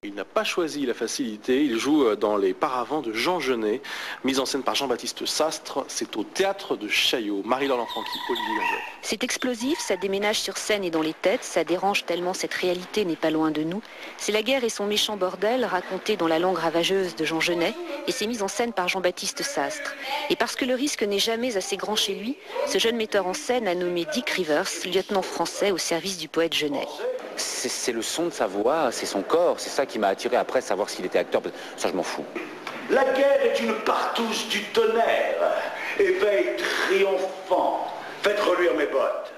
Il n'a pas choisi la facilité, il joue dans Les Paravents de Jean Genet, mise en scène par Jean-Baptiste Sastre. C'est au théâtre de Chaillot. Marie-Laure Lanfranchi, Olivier Gonzalez. C'est explosif, ça déménage sur scène et dans les têtes, ça dérange tellement cette réalité n'est pas loin de nous. C'est la guerre et son méchant bordel raconté dans la langue ravageuse de Jean Genet et c'est mis en scène par Jean-Baptiste Sastre. Et parce que le risque n'est jamais assez grand chez lui, ce jeune metteur en scène a nommé Dick Rivers, lieutenant français au service du poète Genet. C'est le son de sa voix, c'est son corps, c'est ça qui m'a attiré après, savoir s'il était acteur, ça je m'en fous. La guerre est une partouze du tonnerre, éveil triomphant, faites reluire mes bottes.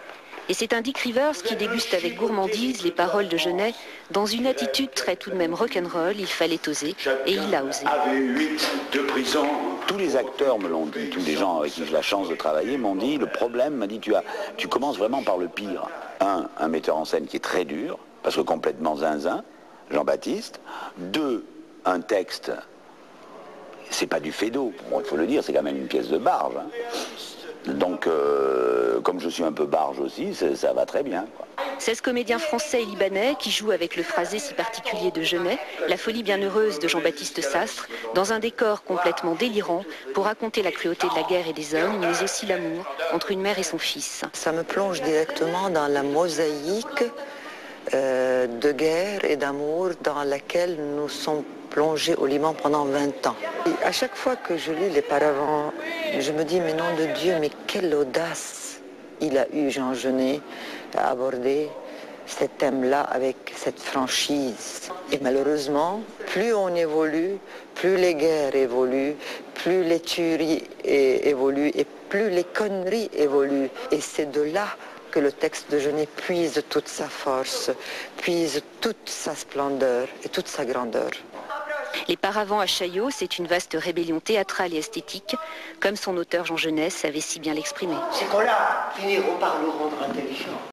Et c'est un Dick Rivers qui déguste avec gourmandise les paroles de Genet. Dans une attitude très tout de même rock'n'roll, il fallait oser, et il a osé. Avait 8 de prison. Tous les acteurs me l'ont dit, tous les gens avec qui j'ai la chance de travailler m'ont dit, le problème, m'a dit, tu commences vraiment par le pire. Un metteur en scène qui est très dur, parce que complètement zinzin, Jean-Baptiste. 2, un texte, c'est pas du faido, bon, il faut le dire, c'est quand même une pièce de barge. Hein. Donc, comme je suis un peu barge aussi, ça va très bien, quoi. 16 comédiens français et libanais qui jouent avec le phrasé si particulier de Genet, la folie bienheureuse de Jean-Baptiste Sastre, dans un décor complètement délirant pour raconter la cruauté de la guerre et des hommes, mais aussi l'amour entre une mère et son fils. Ça me plonge directement dans la mosaïque de guerre et d'amour dans laquelle nous sommes plongés au Liban pendant 20 ans. Et à chaque fois que je lis Les Paravents, je me dis, mais nom de Dieu, mais quelle audace il a eu, Jean Genet, à aborder ces thèmes-là avec cette franchise. Et malheureusement, plus on évolue, plus les guerres évoluent, plus les tueries évoluent et plus les conneries évoluent. Et c'est de là que le texte de Genet puise toute sa force, puise toute sa splendeur et toute sa grandeur. Les Paravents à Chaillot, c'est une vaste rébellion théâtrale et esthétique, comme son auteur Jean Genet savait si bien l'exprimer. Ces cons-là finiront par nous rendre intelligents.